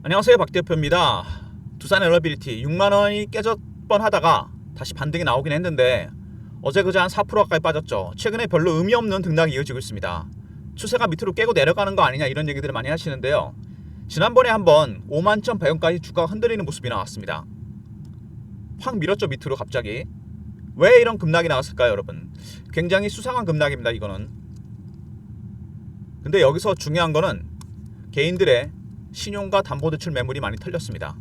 안녕하세요, 박 대표입니다. 두산 엘러비리티 6만원이 깨졌 뻔하다가 다시 반등이 나오긴 했는데 어제 그제 한 4% 가까이 빠졌죠. 최근에 별로 의미 없는 등락이 이어지고 있습니다. 추세가 밑으로 깨고 내려가는 거 아니냐 이런 얘기들을 많이 하시는데요. 지난번에 한번 51,100원까지 주가가 흔들리는 모습이 나왔습니다. 확 밀었죠, 밑으로 갑자기. 왜 이런 급락이 나왔을까요, 여러분? 굉장히 수상한 급락입니다, 이거는. 근데 여기서 중요한 거는 개인들의 신용과 담보대출 매물이 많이 털렸습니다.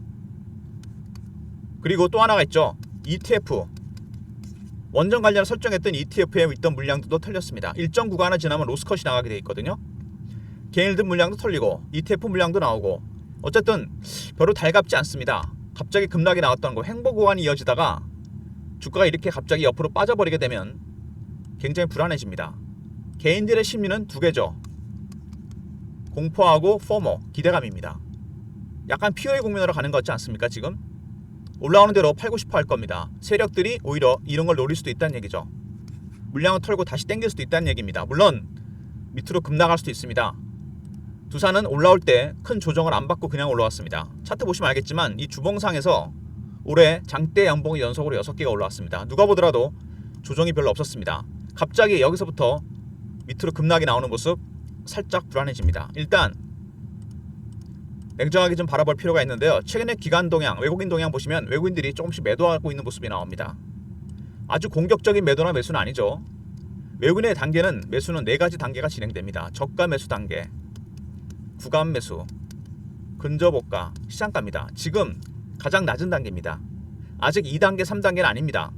그리고 또 하나가 있죠. ETF. 원전 관련 설정했던 ETF에 있던 물량도 털렸습니다. 일정 구간을 지나면 로스컷이 나가게 돼 있거든요. 개인들 물량도 털리고 ETF 물량도 나오고 어쨌든 별로 달갑지 않습니다. 갑자기 급락이 나왔던 거 횡보 구간이 이어지다가 주가가 이렇게 갑자기 옆으로 빠져버리게 되면 굉장히 불안해집니다. 개인들의 심리는 두 개죠. 공포하고 포모, 기대감입니다. 약간 피오의 국면으로 가는 것 같지 않습니까, 지금? 올라오는 대로 팔고 싶어 할 겁니다. 세력들이 오히려 이런 걸 노릴 수도 있다는 얘기죠. 물량을 털고 다시 땡길 수도 있다는 얘기입니다. 물론 밑으로 급락할 수도 있습니다. 두산은 올라올 때 큰 조정을 안 받고 그냥 올라왔습니다. 차트 보시면 알겠지만 이 주봉상에서 올해 장대 양봉이 연속으로 6개가 올라왔습니다. 누가 보더라도 조정이 별로 없었습니다. 갑자기 여기서부터 밑으로 급락이 나오는 모습 살짝 불안해집니다. 일단 냉정하게 좀 바라볼 필요가 있는데요. 최근에 기관 동향, 외국인 동향 보시면 외국인들이 조금씩 매도하고 있는 모습이 나옵니다. 아주 공격적인 매도나 매수는 아니죠. 외국인의 단계는 매수는 4가지 단계가 진행됩니다. 저가 매수 단계, 구간 매수, 근저보가, 시장가입니다. 지금 가장 낮은 단계입니다. 아직 2단계, 3단계는 아닙니다.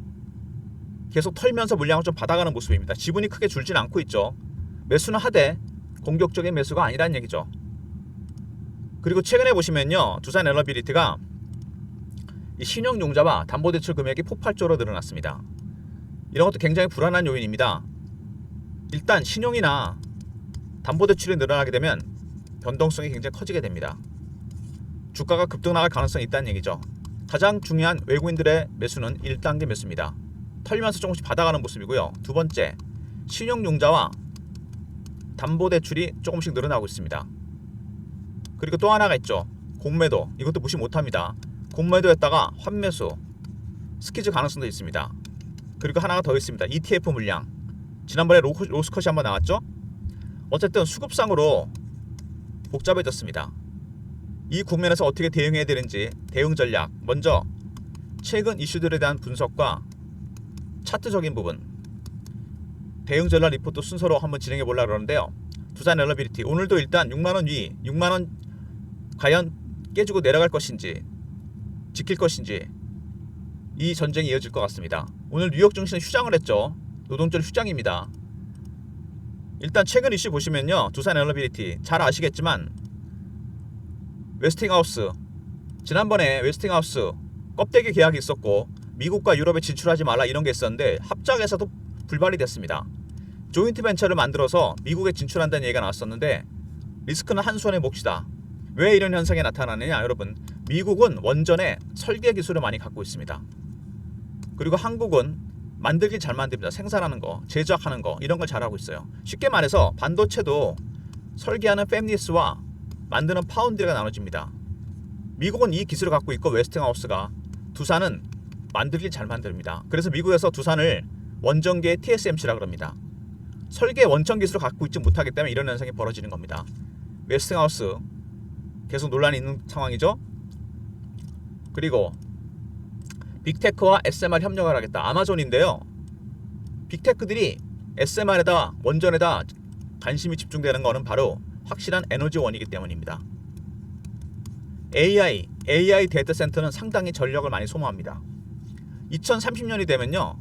계속 털면서 물량을 좀 받아가는 모습입니다. 지분이 크게 줄진 않고 있죠. 매수는 하되 공격적인 매수가 아니라는 얘기죠. 그리고 최근에 보시면요, 두산 엘러비리티가 신용융자와 담보대출 금액이 폭발적으로 늘어났습니다. 이런 것도 굉장히 불안한 요인입니다. 일단 신용이나 담보대출이 늘어나게 되면 변동성이 굉장히 커지게 됩니다. 주가가 급등 나갈 가능성이 있다는 얘기죠. 가장 중요한 외국인들의 매수는 1단계 매수입니다. 털면서 조금씩 받아가는 모습이고요. 두 번째, 신용융자와 담보대출이 조금씩 늘어나고 있습니다. 그리고 또 하나가 있죠. 공매도. 이것도 무시 못합니다. 공매도였다가 환매수, 스키즈 가능성도 있습니다. 그리고 하나가 더 있습니다. ETF 물량. 지난번에 로스컷이 한번 나왔죠. 어쨌든 수급상으로 복잡해졌습니다. 이 국면에서 어떻게 대응해야 되는지 대응 전략. 먼저 최근 이슈들에 대한 분석과 차트적인 부분, 대응 전략 리포트 순서로 한번 진행해 보려고 그러는데요. 두산 엘러비리티 오늘도 일단 6만원 위, 6만원 과연 깨지고 내려갈 것인지 지킬 것인지 이 전쟁이 이어질 것 같습니다. 오늘 뉴욕 증시는 휴장을 했죠. 노동절 휴장입니다. 일단 최근 이슈 보시면요, 두산 엘러비리티 잘 아시겠지만 웨스팅하우스, 지난번에 웨스팅하우스 껍데기 계약이 있었고 미국과 유럽에 진출하지 말라 이런 게 있었는데 합작에서도 불발이 됐습니다. 조인트 벤처를 만들어서 미국에 진출한다는 얘기가 나왔었는데 리스크는 한 손에 몫이다. 왜 이런 현상이 나타나느냐, 여러분. 미국은 원전에 설계 기술을 많이 갖고 있습니다. 그리고 한국은 만들기 잘 만듭니다. 생산하는 거, 제작하는 거 이런 걸 잘하고 있어요. 쉽게 말해서 반도체도 설계하는 팹리스와 만드는 파운드리가 나눠집니다. 미국은 이 기술을 갖고 있고 웨스팅하우스가, 두산은 만들기 잘 만듭니다. 그래서 미국에서 두산을 원전계의 TSMC라 그럽니다. 설계 원천 기술을 갖고 있지 못하기 때문에 이런 현상이 벌어지는 겁니다. 웨스팅하우스 계속 논란이 있는 상황이죠. 그리고 빅테크와 SMR 협력을 하겠다. 아마존인데요. 빅테크들이 SMR에다 원전에다 관심이 집중되는 것은 바로 확실한 에너지원이기 때문입니다. AI 데이터 센터는 상당히 전력을 많이 소모합니다. 2030년이 되면요,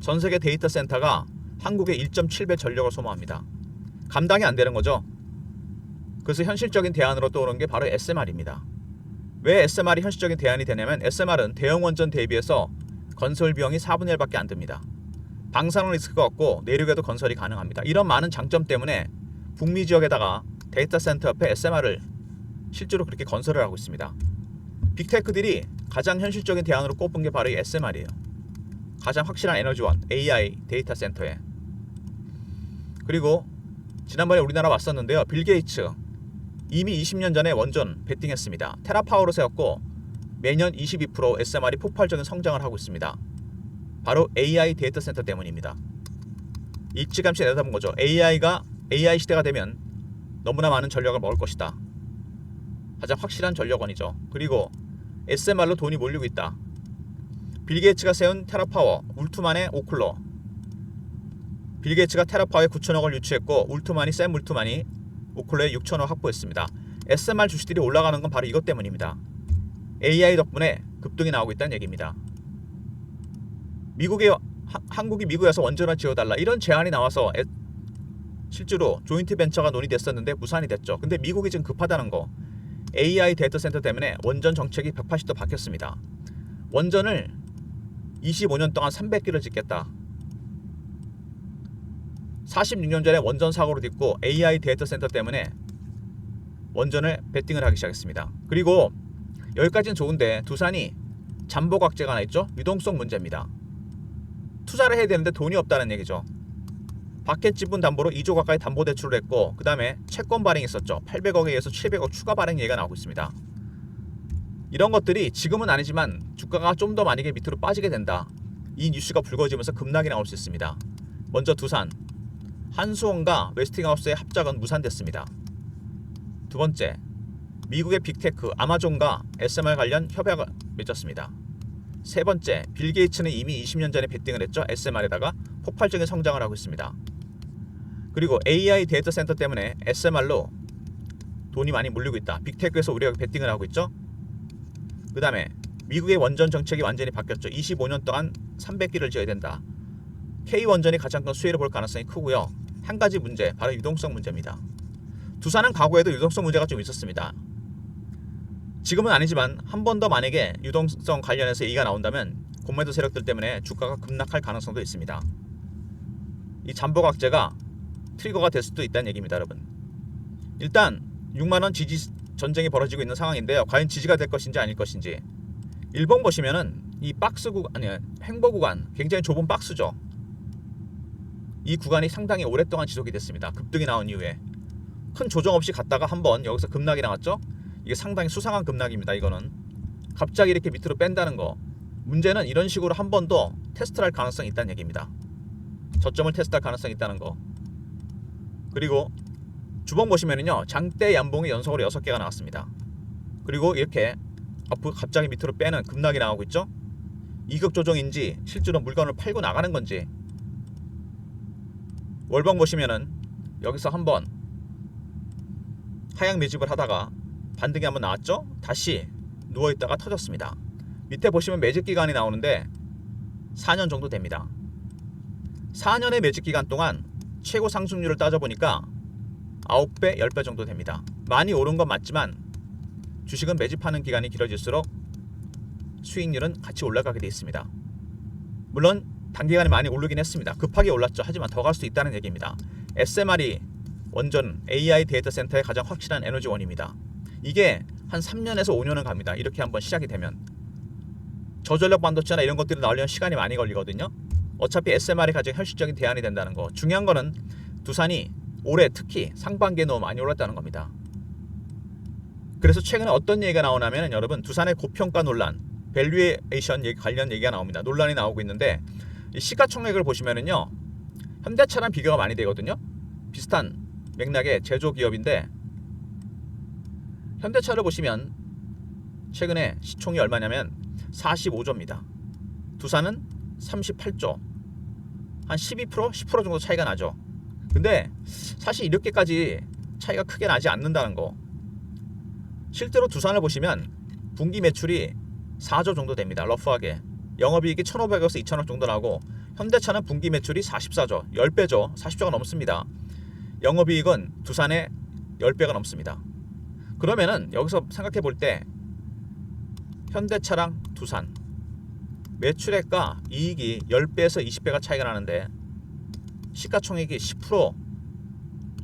전 세계 데이터 센터가 한국의 1.7배 전력을 소모합니다. 감당이 안 되는 거죠. 그래서 현실적인 대안으로 떠오르는 게 바로 SMR입니다. 왜 SMR이 현실적인 대안이 되냐면 SMR은 대형 원전 대비해서 건설 비용이 4분의 1밖에 안 듭니다. 방사능 리스크가 없고 내륙에도 건설이 가능합니다. 이런 많은 장점 때문에 북미 지역에다가 데이터 센터 옆에 SMR을 실제로 그렇게 건설을 하고 있습니다. 빅테크들이 가장 현실적인 대안으로 꼽은 게 바로 이 SMR이에요. 가장 확실한 에너지원, AI 데이터 센터에. 그리고 지난번에 우리나라 왔었는데요. 빌 게이츠 이미 20년 전에 원전 베팅했습니다. 테라파워로 세웠고 매년 22% SMR이 폭발적인 성장을 하고 있습니다. 바로 AI 데이터 센터 때문입니다. 일찌감치 내다본 거죠. AI 시대가 되면 너무나 많은 전력을 먹을 것이다. 가장 확실한 전력원이죠. 그리고 SMR로 돈이 몰리고 있다. 빌 게이츠가 세운 테라파워, 울트만의 오클러. 빌 게이츠가 테라파워에 9천억을 유치했고 샘 울트만이 오클러에 6천억 확보했습니다. SMR 주식들이 올라가는 건 바로 이것 때문입니다. AI 덕분에 급등이 나오고 있다는 얘기입니다. 한국이 미국에서 원전을 지어달라 이런 제안이 나와서 실제로 조인트 벤처가 논의됐었는데 무산이 됐죠. 근데 미국이 지금 급하다는 거. AI 데이터 센터 때문에 원전 정책이 180도 바뀌었습니다. 원전을 25년 동안 300기를 짓겠다. 46년 전에 원전 사고로 딛고 AI 데이터 센터 때문에 원전을 베팅을 하기 시작했습니다. 그리고 여기까지는 좋은데 두산이 잠보각제가 하나 있죠. 유동성 문제입니다. 투자를 해야 되는데 돈이 없다는 얘기죠. 박해 지분 담보로 2조 가까이 담보 대출을 했고 그 다음에 채권 발행이 있었죠. 800억에 의해서 700억 추가 발행 얘기가 나오고 있습니다. 이런 것들이 지금은 아니지만 주가가 좀 더 만약에 밑으로 빠지게 된다. 이 뉴스가 불거지면서 급락이 나올 수 있습니다. 먼저 두산, 한수원과 웨스팅하우스의 합작은 무산됐습니다. 두 번째, 미국의 빅테크 아마존과 SMR 관련 협약을 맺었습니다. 세 번째, 빌 게이츠는 이미 20년 전에 베팅을 했죠. SMR에다가 폭발적인 성장을 하고 있습니다. 그리고 AI 데이터 센터 때문에 SMR로 돈이 많이 몰리고 있다. 빅테크에서 우리가 베팅을 하고 있죠. 그 다음에 미국의 원전 정책이 완전히 바뀌었죠. 25년 동안 300기를 지어야 된다. K원전이 가장 큰 수혜를 볼 가능성이 크고요. 한 가지 문제, 바로 유동성 문제입니다. 두산은 과거에도 유동성 문제가 좀 있었습니다. 지금은 아니지만 한 번 더 만약에 유동성 관련해서 얘기가 나온다면 공매도 세력들 때문에 주가가 급락할 가능성도 있습니다. 이 잠보각제가 트리거가 될 수도 있다는 얘기입니다, 여러분. 일단 6만원 지지 전쟁이 벌어지고 있는 상황인데요. 과연 지지가 될 것인지 아닐 것인지. 일본 보시면은 이 박스 구간, 아니 횡보 구간, 굉장히 좁은 박스죠. 이 구간이 상당히 오랫동안 지속이 됐습니다. 급등이 나온 이후에 큰 조정 없이 갔다가 한번 여기서 급락이 나왔죠. 이게 상당히 수상한 급락입니다. 이거는 갑자기 이렇게 밑으로 뺀다는 거. 문제는 이런 식으로 한 번 더 테스트를 할 가능성이 있다는 얘기입니다. 저점을 테스트할 가능성이 있다는 거. 그리고 주봉 보시면은요, 장대 연봉이 연속으로 6개가 나왔습니다. 그리고 이렇게 앞으로 갑자기 밑으로 빼는 급락이 나오고 있죠. 이격 조정인지 실제로 물건을 팔고 나가는 건지. 월봉 보시면은 여기서 한번 하향 매집을 하다가 반등이 한번 나왔죠. 다시 누워있다가 터졌습니다. 밑에 보시면 매집 기간이 나오는데 4년 정도 됩니다. 4년의 매집 기간 동안 최고 상승률을 따져보니까 9배, 10배 정도 됩니다. 많이 오른 건 맞지만 주식은 매집하는 기간이 길어질수록 수익률은 같이 올라가게 되어 있습니다. 물론 단기간에 많이 오르긴 했습니다. 급하게 올랐죠. 하지만 더 갈 수 있다는 얘기입니다. SMR이 원전 AI 데이터 센터의 가장 확실한 에너지원입니다. 이게 한 3년에서 5년은 갑니다. 이렇게 한번 시작이 되면. 저전력 반도체나 이런 것들이 나오려면 시간이 많이 걸리거든요. 어차피 SMR이 가장 현실적인 대안이 된다는 거. 중요한 거는 두산이 올해 특히 상반기에 너무 많이 올랐다는 겁니다. 그래서 최근에 어떤 얘기가 나오냐면 여러분, 두산의 고평가 논란, 밸류에이션 관련 얘기가 나옵니다. 논란이 나오고 있는데 이 시가총액을 보시면은요, 현대차랑 비교가 많이 되거든요. 비슷한 맥락의 제조 기업인데 현대차를 보시면 최근에 시총이 얼마냐면 45조입니다. 두산은 38조. 한 12%, 10% 정도 차이가 나죠. 근데 사실 이렇게까지 차이가 크게 나지 않는다는 거. 실제로 두산을 보시면 분기 매출이 4조 정도 됩니다. 러프하게. 영업이익이 1,500억에서 2,000억 정도 나고, 현대차는 분기 매출이 44조, 10배죠. 40조가 넘습니다. 영업이익은 두산의 10배가 넘습니다. 그러면은 여기서 생각해 볼 때 현대차랑 두산 매출액과 이익이 10배에서 20배가 차이가 나는데 시가총액이 10%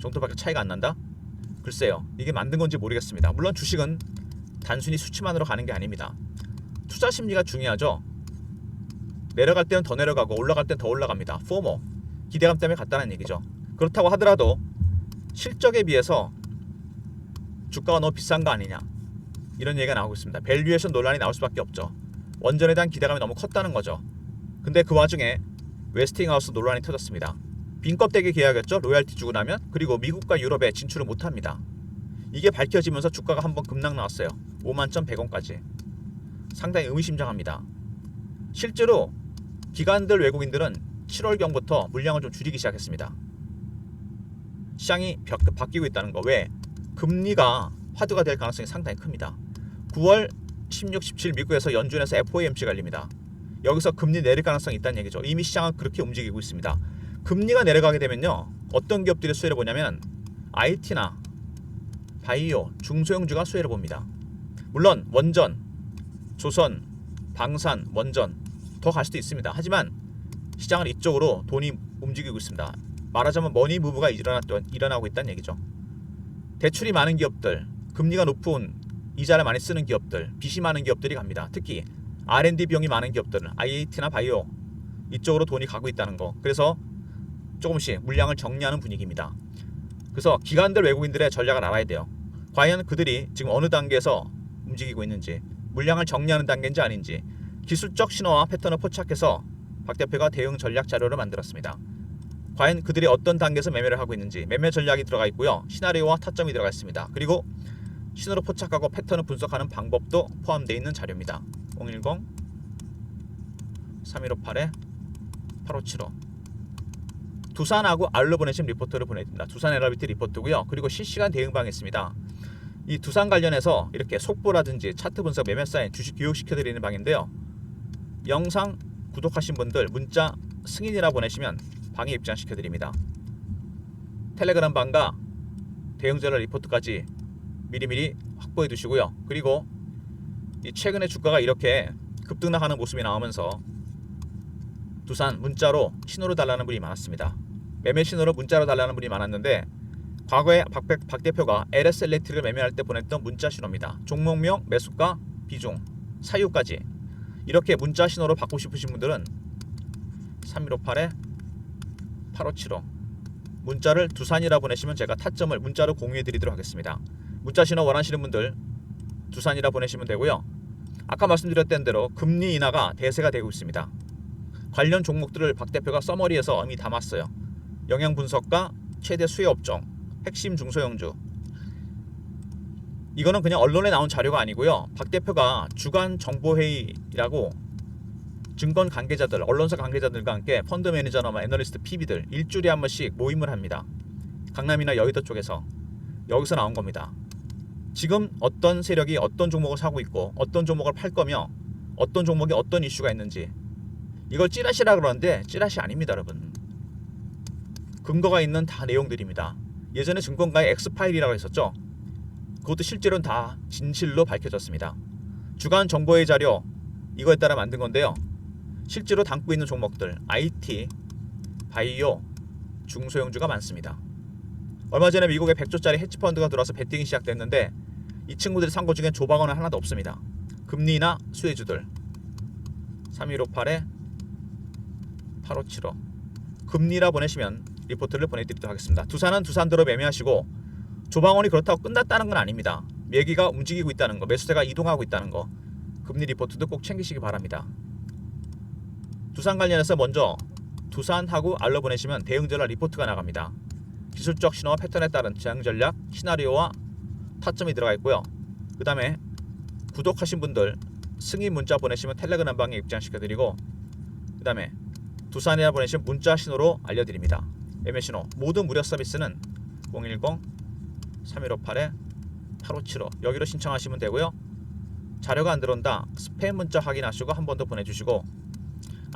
정도밖에 차이가 안 난다? 글쎄요, 이게 만든 건지 모르겠습니다. 물론 주식은 단순히 수치만으로 가는 게 아닙니다. 투자 심리가 중요하죠. 내려갈 때는 더 내려가고 올라갈 때는 더 올라갑니다. 포모, 기대감 때문에 갔다는 얘기죠. 그렇다고 하더라도 실적에 비해서 주가가 너무 비싼 거 아니냐, 이런 얘기가 나오고 있습니다. 밸류에이션 논란이 나올 수밖에 없죠. 원전에 대한 기대감이 너무 컸다는 거죠. 근데 그 와중에 웨스팅하우스 논란이 터졌습니다. 빈 껍데기 계약이었죠. 로얄티 주고 나면. 그리고 미국과 유럽에 진출을 못합니다. 이게 밝혀지면서 주가가 한번 급락 나왔어요. 51,100원까지. 상당히 의미심장합니다. 실제로 기관들 외국인들은 7월경부터 물량을 좀 줄이기 시작했습니다. 시장이 바뀌고 있다는 거. 왜? 금리가 화두가 될 가능성이 상당히 큽니다. 9월 16, 17 미국에서 연준에서 FOMC가 열립니다. 여기서 금리 내릴 가능성이 있다는 얘기죠. 이미 시장은 그렇게 움직이고 있습니다. 금리가 내려가게 되면요, 어떤 기업들이 수혜를 보냐면 IT나 바이오, 중소형주가 수혜를 봅니다. 물론 원전, 조선, 방산, 원전 더 갈 수도 있습니다. 하지만 시장은 이쪽으로 돈이 움직이고 있습니다. 말하자면 머니 무브가 일어나고 있다는 얘기죠. 대출이 많은 기업들, 금리가 높은 이자를 많이 쓰는 기업들, 빚이 많은 기업들이 갑니다. 특히 R&D 비용이 많은 기업들은 IAT나 바이오 이쪽으로 돈이 가고 있다는 거. 그래서 조금씩 물량을 정리하는 분위기입니다. 그래서 기관들 외국인들의 전략을 알아야 돼요. 과연 그들이 지금 어느 단계에서 움직이고 있는지, 물량을 정리하는 단계인지 아닌지 기술적 신호와 패턴을 포착해서 박 대표가 대응 전략 자료를 만들었습니다. 과연 그들이 어떤 단계에서 매매를 하고 있는지 매매 전략이 들어가 있고요. 시나리오와 타점이 들어가 있습니다. 그리고 신호를 포착하고 패턴을 분석하는 방법도 포함되어 있는 자료입니다. 010-3158-8575 두산하고 알로 보내신 리포트를 보내드립니다. 두산 LRBT 리포트고요. 그리고 실시간 대응방이 있습니다. 이 두산 관련해서 이렇게 속보라든지 차트 분석, 매매 사인, 주식 교육시켜드리는 방인데요. 영상 구독하신 분들 문자 승인이라 보내시면 방에 입장시켜드립니다. 텔레그램 방과 대응전략 리포트까지 미리미리 확보해 두시고요. 그리고 이 최근에 주가가 이렇게 급등락하는 모습이 나오면서 두산 문자로 신호를 달라는 분이 많았습니다. 매매 신호를 문자로 달라는 분이 많았는데 과거에 박 대표가 LS 엘렉트릭을 매매할 때 보냈던 문자 신호입니다. 종목명, 매수가, 비중, 사유까지 이렇게 문자 신호로 받고 싶으신 분들은 3158-8575 문자를 두산이라 보내시면 제가 타점을 문자로 공유해 드리도록 하겠습니다. 문자 신호 원하시는 분들 두산이라 보내시면 되고요. 아까 말씀드렸던 대로 금리 인하가 대세가 되고 있습니다. 관련 종목들을 박 대표가 서머리에서 이미 담았어요. 영향 분석과 최대 수혜 업종, 핵심 중소형주. 이거는 그냥 언론에 나온 자료가 아니고요. 박 대표가 주간 정보회의라고 증권 관계자들, 언론사 관계자들과 함께 펀드 매니저나 애널리스트, PB들 일주일에 한 번씩 모임을 합니다. 강남이나 여의도 쪽에서. 여기서 나온 겁니다. 지금 어떤 세력이 어떤 종목을 사고 있고 어떤 종목을 팔 거며 어떤 종목에 어떤 이슈가 있는지, 이걸 찌라시라 그러는데 찌라시 아닙니다, 여러분. 근거가 있는 다 내용들입니다. 예전에 증권가의 엑스파일이라고 했었죠. 그것도 실제로는 다 진실로 밝혀졌습니다. 주간 정보의 자료 이거에 따라 만든 건데요. 실제로 담고 있는 종목들 IT, 바이오, 중소형주가 많습니다. 얼마 전에 미국에 100조짜리 헤지펀드가 들어와서 베팅이 시작됐는데 이 친구들이 산 것 중에 조방어는 하나도 없습니다. 금리나 수혜주들. 3158-8575 금리라 보내시면 리포트를 보내드리도록 하겠습니다. 두산은 두산대로 매매하시고 조방원이 그렇다고 끝났다는 건 아닙니다. 매기가 움직이고 있다는 거, 매수세가 이동하고 있다는 거, 금리 리포트도 꼭 챙기시기 바랍니다. 두산 관련해서 먼저 두산하고 알로 보내시면 대응전략 리포트가 나갑니다. 기술적 신호와 패턴에 따른 대응전략, 시나리오와 타점이 들어가 있고요. 그 다음에 구독하신 분들 승인 문자 보내시면 텔레그램 방에 입장시켜드리고, 그 다음에 두산이라 보내시면 문자 신호로 알려드립니다. 매매 신호 모든 무료 서비스는 010-3158-8575 여기로 신청하시면 되고요. 자료가 안 들어온다 스팸 문자 확인하시고 한 번 더 보내주시고,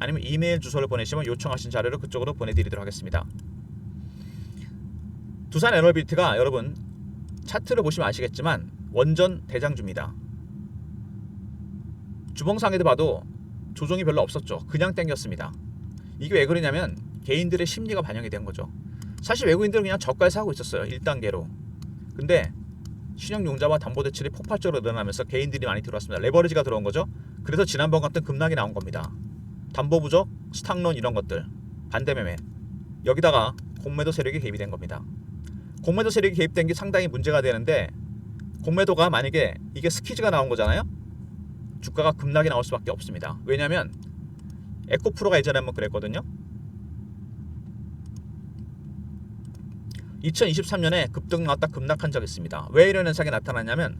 아니면 이메일 주소를 보내시면 요청하신 자료를 그쪽으로 보내드리도록 하겠습니다. 두산 에너빌티가 여러분 차트를 보시면 아시겠지만 원전 대장주입니다. 주봉상에도 봐도 조정이 별로 없었죠. 그냥 땡겼습니다. 이게 왜 그러냐면 개인들의 심리가 반영이 된 거죠. 사실 외국인들은 그냥 저가에 사고 있었어요. 1단계로. 근데 신용융자와 담보대출이 폭발적으로 늘어나면서 개인들이 많이 들어왔습니다. 레버리지가 들어온 거죠. 그래서 지난번 같은 급락이 나온 겁니다. 담보 부족, 스탁론 이런 것들, 반대 매매. 여기다가 공매도 세력이 개입이 된 겁니다. 공매도 세력이 개입된 게 상당히 문제가 되는데 공매도가 만약에 이게 스키즈가 나온 거잖아요. 주가가 급락이 나올 수밖에 없습니다. 왜냐하면 에코프로가 예전에 한번 그랬거든요. 2023년에 급등 나왔다 급락한 적이 있습니다. 왜 이런 현상이 나타났냐면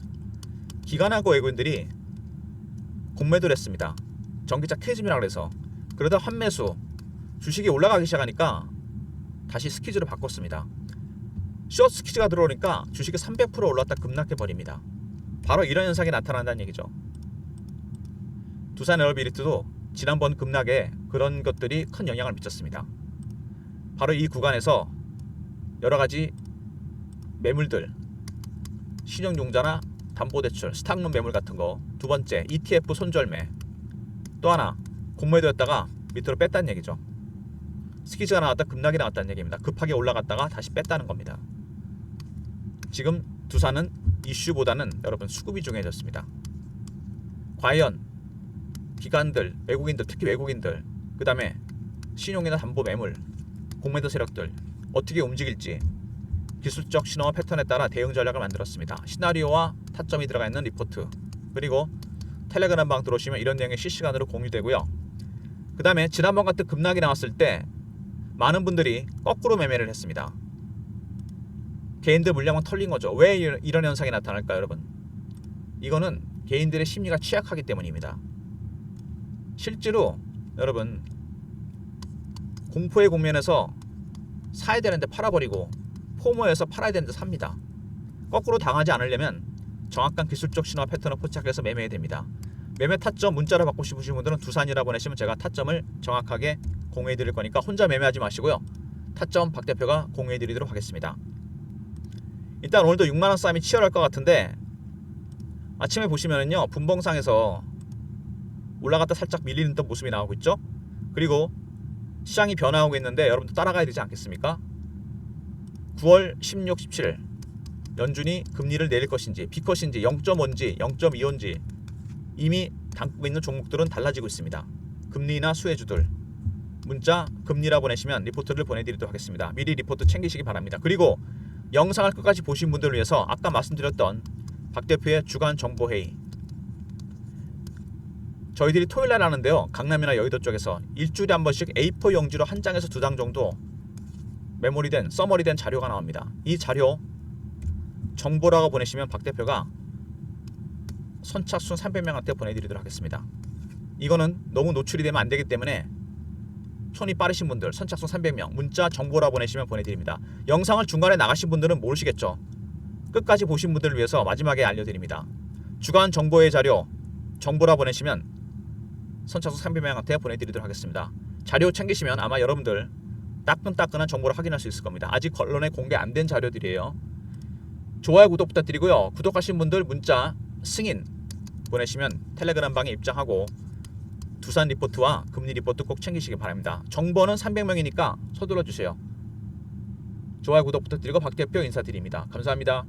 기관하고 외국인들이 공매도를 했습니다. 전기차 캐즘이라고 해서. 그러다 환매수 주식이 올라가기 시작하니까 다시 스키즈로 바꿨습니다. 숏 스키즈가 들어오니까 주식이 300% 올랐다 급락해버립니다. 바로 이런 현상이 나타난다는 얘기죠. 두산 에어비리트도 지난번 급락에 그런 것들이 큰 영향을 미쳤습니다. 바로 이 구간에서 여러가지 매물들, 신용융자나 담보대출, 스탁론 매물 같은 거, 두 번째 ETF 손절매, 또 하나 공매도였다가 밑으로 뺐다는 얘기죠. 스키즈가 나왔다 급락이 나왔다는 얘기입니다. 급하게 올라갔다가 다시 뺐다는 겁니다. 지금 두산은 이슈보다는 여러분 수급이 중요해졌습니다. 과연 기관들, 외국인들, 특히 외국인들, 그 다음에 신용이나 담보 매물, 공매도 세력들 어떻게 움직일지 기술적 신호와 패턴에 따라 대응 전략을 만들었습니다. 시나리오와 타점이 들어가 있는 리포트, 그리고 텔레그램 방 들어오시면 이런 내용이 실시간으로 공유되고요. 그 다음에 지난번 같은 급락이 나왔을 때 많은 분들이 거꾸로 매매를 했습니다. 개인들 물량은 털린 거죠. 왜 이런 현상이 나타날까요, 여러분? 이거는 개인들의 심리가 취약하기 때문입니다. 실제로 여러분 공포의 국면에서 사야 되는데 팔아버리고 포모에서 팔아야 되는데 삽니다. 거꾸로 당하지 않으려면 정확한 기술적 신호와 패턴을 포착해서 매매해야 됩니다. 매매 타점 문자로 받고 싶으신 분들은 두산이라고 보내시면 제가 타점을 정확하게 공유해 드릴 거니까 혼자 매매하지 마시고요. 타점 박 대표가 공유해 드리도록 하겠습니다. 일단 오늘도 6만원 싸움이 치열할 것 같은데 아침에 보시면은요 분봉상에서 올라갔다 살짝 밀리는 듯 모습이 나오고 있죠. 그리고 시장이 변화하고 있는데 여러분도 따라가야 되지 않겠습니까? 9월 16, 17 연준이 금리를 내릴 것인지 B컷인지 0.5인지 0.25인지 이미 담고 있는 종목들은 달라지고 있습니다. 금리나 수혜주들 문자 금리라 보내시면 리포트를 보내드리도록 하겠습니다. 미리 리포트 챙기시기 바랍니다. 그리고 영상을 끝까지 보신 분들을 위해서 아까 말씀드렸던 박 대표의 주간 정보회의 저희들이 토요일날 하는데요. 강남이나 여의도 쪽에서 일주일에 한 번씩 A4 용지로 한 장에서 두 장 정도 메모리된 서머리된 자료가 나옵니다. 이 자료 정보라고 보내시면 박 대표가 선착순 300명한테 보내드리도록 하겠습니다. 이거는 너무 노출이 되면 안 되기 때문에 손이 빠르신 분들 선착순 300명 문자 정보라 보내시면 보내드립니다. 영상을 중간에 나가신 분들은 모르시겠죠. 끝까지 보신 분들을 위해서 마지막에 알려드립니다. 주간 정보의 자료 정보라 보내시면 선착순 300명한테 보내드리도록 하겠습니다. 자료 챙기시면 아마 여러분들 따끈따끈한 정보를 확인할 수 있을 겁니다. 아직 언론에 공개 안 된 자료들이에요. 좋아요 구독 부탁드리고요. 구독하신 분들 문자 승인 보내시면 텔레그램 방에 입장하고 두산 리포트와 금리 리포트 꼭 챙기시기 바랍니다. 정보는 300명이니까 서둘러 주세요. 좋아요 구독 부탁드리고 박 대표 인사드립니다. 감사합니다.